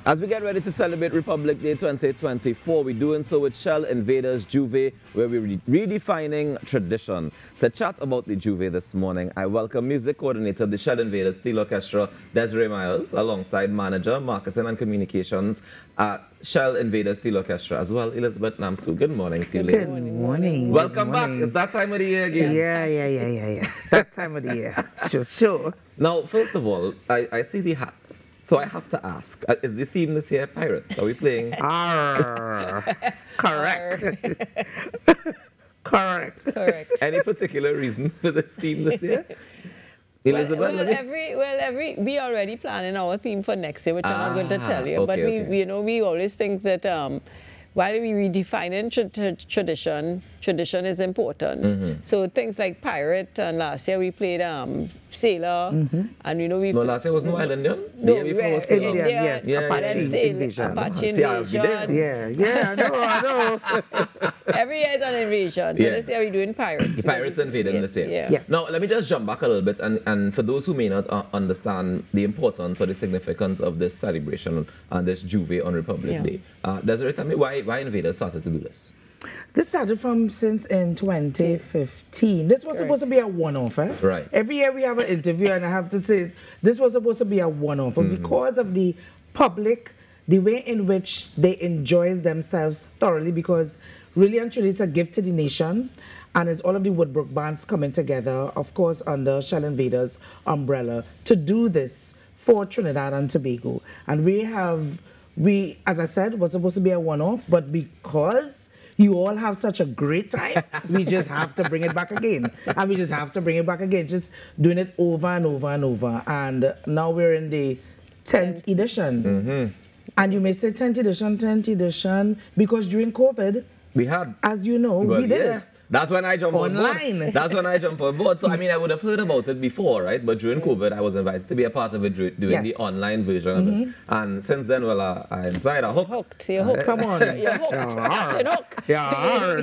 As we get ready to celebrate Republic Day 2024, we're doing so with Shell, Invaders, Jouvert, where we're redefining tradition. To chat about the Jouvert this morning, I welcome music coordinator of the Shell Invaders Steel Orchestra, Desiree Miles, alongside manager, marketing and communications at Shell Invaders Steel Orchestra, as well, Elizabeth Namsu. Good morning to you, ladies. Good morning. Welcome back. It's that time of the year again. Yeah. That time of the year. Sure. Now, first of all, I see the hats. So I have to ask, is the theme this year pirates? Are we playing? Correct. Correct. Any particular reason for this theme this year? Elizabeth? We already planning our theme for next year, which I'm not going to tell you. Okay, but okay. we always think that while we redefining tradition is important. So things like pirate, and last year we played sailor, and we. No, last year was no Islandian. No, the year before was sailor. Indian, yes. Apache invasion. Apache invasion. Yeah, I know. Every year is an invasion. So this year we're doing pirate. The pirates invading this year. Yeah. Yes. Now, let me just jump back a little bit, and for those who may not understand the importance or the significance of this celebration and this Jouvert on Republic Day, Desiree, tell me why Invaders started to do this? This started since in 2015. This was supposed to be a one-off, eh? Right. Every year we have an interview, and I have to say, this was supposed to be a one-off. And because of the public, the way in which they enjoy themselves thoroughly, because really and truly it's a gift to the nation, and it's all of the Woodbrook bands coming together, of course, under Shell Invaders umbrella, to do this for Trinidad and Tobago. And we, as I said, was supposed to be a one-off, but because you all have such a great time, we just have to bring it back again. And we just have to bring it back again, just doing it over and over and over. And now we're in the 10th edition. And you may say 10th edition, because during COVID, we had, as you know, we did it. That's when I jumped online. on board. That's when I jumped on board. So, I mean, I would have heard about it before, right? But during COVID, I was invited to be a part of it doing the online version of it. And since then, well, I inside a hook. Hooked. You're hooked. Come on. You're hooked. Captain Hook. Yeah,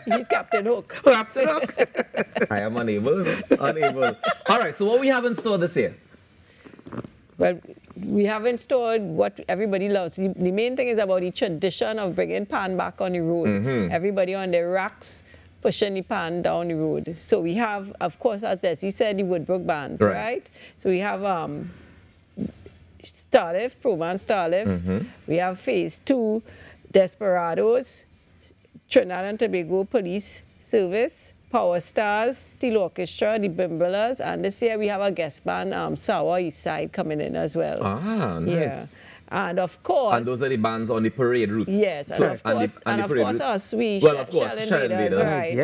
He's Captain Hook. Captain Hook. I am unable. All right, so what we have in store this year? Well, we have in store what everybody loves. The main thing is about the tradition of bringing pan back on the road. Everybody on their racks, pushing the pan down the road. So we have, of course, as Desi said, the Woodbrook bands, right? So we have Starlift, Provan Starlift. We have Phase 2, Desperados, Trinidad and Tobago Police Service, Power Stars, Steel Orchestra, the Bimblers, and this year we have a guest band, Sour East Side, coming in as well. Ah, nice. Yeah. And of course... And those are the bands on the parade route. Yes, and of course us, well, of course, Shell Invaders. Right.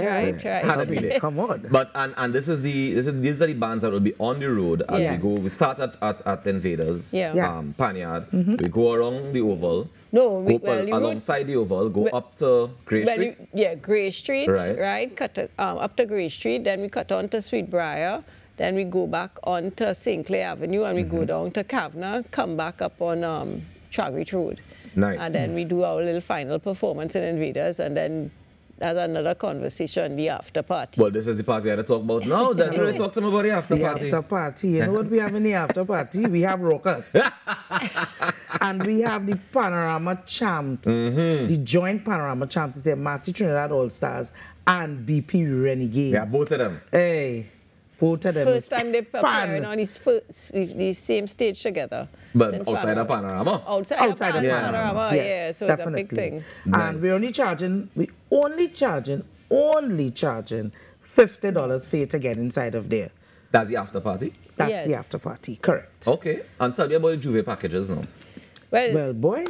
Had to be there. Come on. But, and these are the bands that will be on the road as we go. We start at Invaders, Panyard. We go around the Oval. No, alongside the Oval, go up to Grey Street. Grey Street, right? Cut up to Grey Street, then we cut on to Sweetbriar, then we go back on to St. Clair Avenue, and we go down to Kavanagh, come back up on Chagrit Road. Nice. And then we do our little final performance in Invaders, and then that's another conversation, the after party. Well, this is the part we had to talk about now. Desiree, talk to me about the after party. The after party. You know what we have in the after party? We have rockers. And we have the Panorama Champs, the joint Panorama Champs. It's a Massey Trinidad All-Stars and BP Renegades. Yeah, both of them. Hey, both of them. First time they're appearing on the same stage together. But outside of Panorama. Outside of Panorama, yes, so definitely. It's a big thing. Nice. And we're only charging $50 for you to get inside of there. That's the after party? That's the after party, correct. Okay, and tell me about the Jouvert Packages now. Well, boy,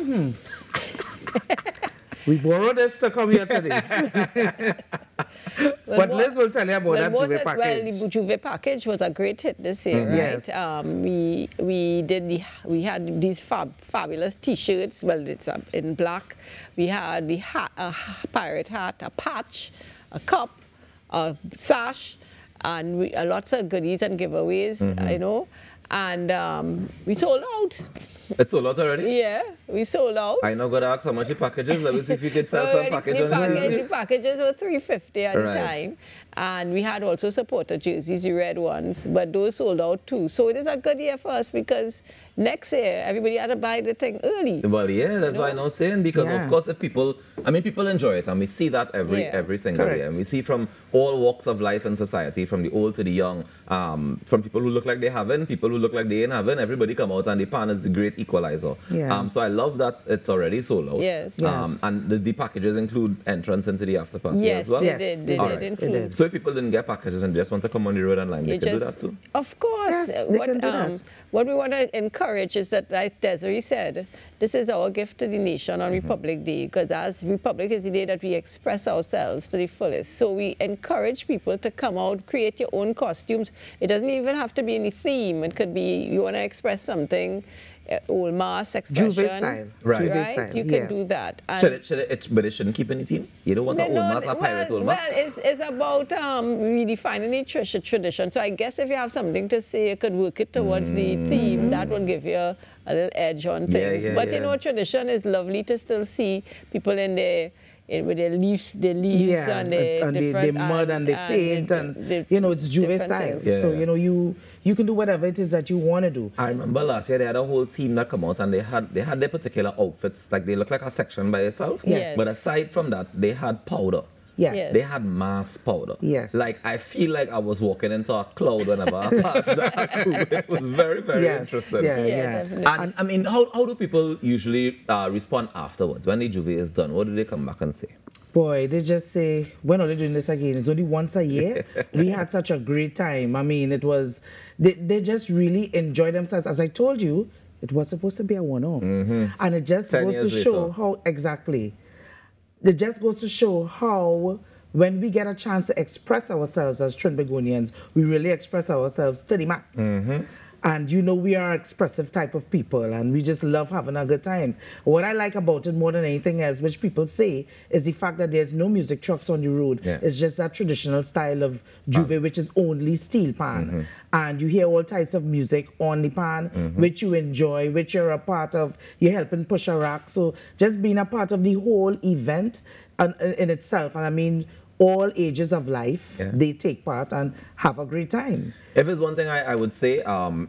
we borrowed this to come here today. But Liz will tell you about that Jouvert Package. Well, the Jouvert Package was a great hit this year, right? Yes. We had these fabulous T-shirts. Well, it's in black. We had the hat, a pirate hat, a patch, a cup, a sash, and lots of goodies and giveaways. You know. And we sold out. It's sold out already? Yeah, we sold out. I now got to ask how much the packages. Let me see if you could sell some packages. The packages were $350 at the time. And we had also supporter jerseys, the red ones, but those sold out too. So it is a good year for us because next year, everybody had to buy the thing early. Well, yeah, that's why I'm saying, because of course, if people, I mean, people enjoy it, and we see that every single year. And we see from all walks of life in society, from the old to the young, from people who look like they haven't, people who look like they ain't having, everybody come out, and the pan is the great equalizer. Yeah. So I love that it's already sold out. Yes. And the packages include entrance into the after party Yes, as well? they did include. So if people didn't get packages and just want to come on the road and line, they can do that too? Of course. Yes, they can do that. What we want to encourage is that, like Desiree said, this is our gift to the nation on Republic Day, because as Republic is the day that we express ourselves to the fullest. So we encourage people to come out, create your own costumes. It doesn't even have to be any theme. It could be you want to express something, old mass expression. Jouvert style. Right. Jouvert style. You can do that. And But it shouldn't keep any theme? You don't want an old mass or pirate old mass? Well, it's about redefining the tradition. So I guess if you have something to say, you could work it towards the theme. That will give you a little edge on things. But you know, tradition is lovely to still see people in their with their leaves and the mud and the paint and you know, it's Jouvert style. Yeah. So you know, you can do whatever it is that you want to do. I remember last year they had a whole team that come out and they had their particular outfits, like they look like a section by itself. Yes. But aside from that, they had powder. Yes. They had mass powder. Yes. Like, I feel like I was walking into a cloud whenever I passed that. It was very, very interesting. Yeah. And I mean, how do people usually respond afterwards? When the Jouvert is done, what do they come back and say? Boy, they just say, when are they doing this again? It's only once a year. We had such a great time. I mean, it was, they just really enjoyed themselves. As I told you, it was supposed to be a one-off. And it just goes to show how, exactly. It just goes to show how when we get a chance to express ourselves as Trinbagonians, we really express ourselves to the max. And you know, we are expressive type of people and we just love having a good time. What I like about it more than anything else, which people say, is the fact that there's no music trucks on the road. It's just that traditional style of Jouvert, which is only steel pan. And you hear all types of music on the pan, which you enjoy, which you're a part of. You're helping push a rack. So just being a part of the whole event in itself, and I mean, all ages of life, they take part and have a great time. If it's one thing I would say,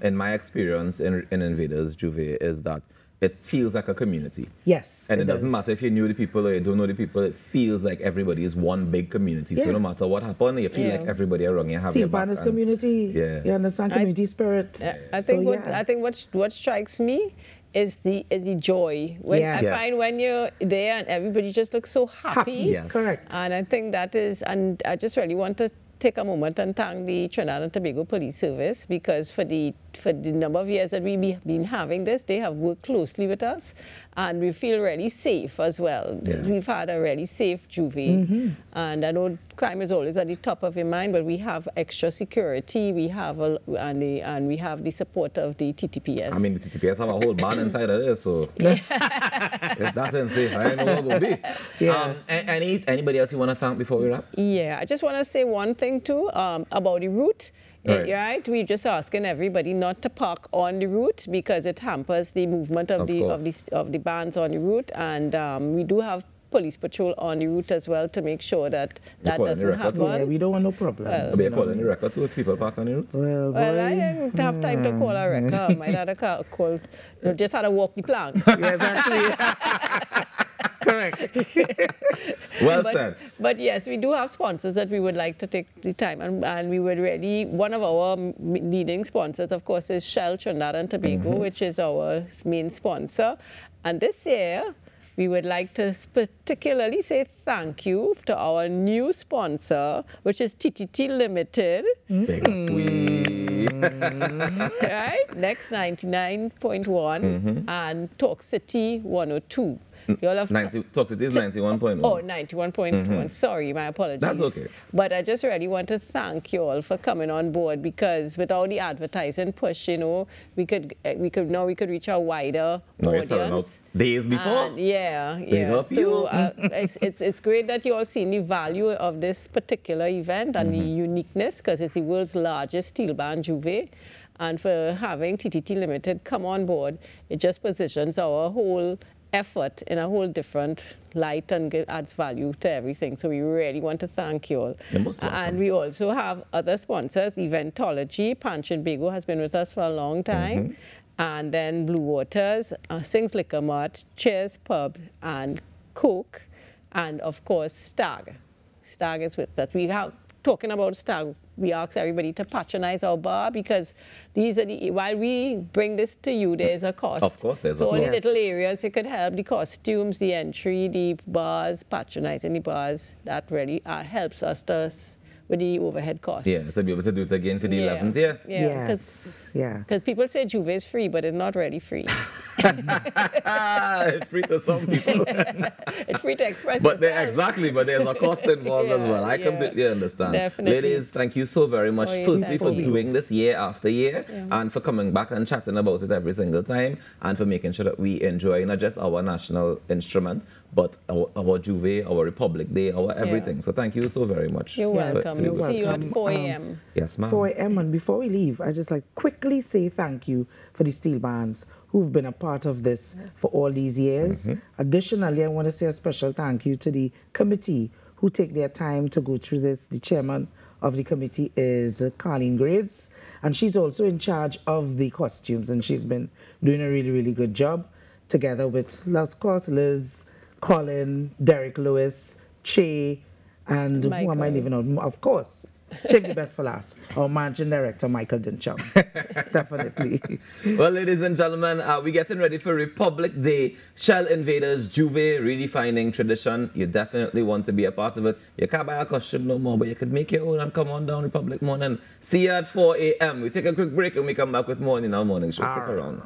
in my experience in Invaders Jouvert, is that it feels like a community. Yes, and it doesn't matter if you knew the people or you don't know the people, it feels like everybody is one big community. So no matter what happens, you feel like everybody around you have your back. Steel pan is community. You understand community spirit. I think what strikes me is the joy. I find when you're there and everybody just looks so happy. Correct. And I think that is, and I just really want to take a moment and thank the Trinidad and Tobago Police Service, because for the number of years that we've been having this, they have worked closely with us and we feel really safe as well. We've had a really safe Jouvert. And I know crime is always at the top of your mind, but we have extra security, we have and we have the support of the TTPS. I mean, the TTPS have a whole band inside of there, so if that's unsafe, I don't know what it will be. Anybody else you want to thank before we wrap? Yeah, I just want to say one thing too about the route. Right, we're just asking everybody not to park on the route because it hampers the movement of the bands on the route, and we do have police patrol on the route as well to make sure that doesn't happen. Yeah, we don't want no problem. So you're calling the record too if people park on the route? Well, I didn't have time to call a record. I might have to call, just had to walk the plank. Exactly. Correct. Well said. But yes, we do have sponsors that we would like to take the time, and we would really, one of our leading sponsors, of course, is Shell Trinidad and Tobago, which is our main sponsor. And this year, we would like to particularly say thank you to our new sponsor, which is TTT Limited. Right? Next 99.1 and Talk City 102. Talk City is 91.1. Oh, 91.1. Sorry, my apologies. That's okay. But I just really want to thank you all for coming on board, because without the advertising push, you know, we could reach a wider audience. Days before. So it's great that you all seen the value of this particular event and the uniqueness, because it's the world's largest steel band Jouvert. And for having TTT Limited come on board, it just positions our whole effort in a whole different light and adds value to everything. So we really want to thank you all. You're most welcome. And we also have other sponsors. Eventology, Punch and Bago has been with us for a long time. And then Blue Waters, Sings Liquor Mart, Cheers Pub, and Coke, and of course Stag. Stag is with us. We have, talking about Stag, we ask everybody to patronize our bar because these are the, while we bring this to you, there's a cost. Of course there's a so cost. all the little areas it could help, the costumes, the entry, the bars, patronizing the bars, that really helps us with the overhead costs. Yeah, to be able to do it again for the 11th year. Yeah, because people say Jouvert is free, but it's not really free. It's free to some people. It's free to express but yourself. Exactly, but there's a cost involved as well. I completely understand. Definitely. Ladies, thank you so very much, firstly, for doing this year after year, and for coming back and chatting about it every single time, and for making sure that we enjoy not just our national instrument, but our Jouvert, our Republic Day, our everything. So thank you so very much. You're welcome. You're See you at welcome. 4 a.m. Yes, ma'am. 4 a.m. And before we leave, I just like quickly say thank you for the steel bands who've been a part of this for all these years. Additionally, I want to say a special thank you to the committee who take their time to go through this. The chairman of the committee is Carleen Graves, and she's also in charge of the costumes, and she's been doing a really, really good job together with, of course, Liz, Colin, Derek Lewis, Che, and Michael. who am I leaving out? Of course, save the best for last. Our managing director, Michael Dincham. Definitely. Well, ladies and gentlemen, we're getting ready for Republic Day. Shell Invaders, Jouvert, redefining tradition. You definitely want to be a part of it. You can't buy a costume no more, but you could make your own and come on down Republic morning. See you at 4 a.m. We take a quick break and we come back with more in our morning show. Stick around.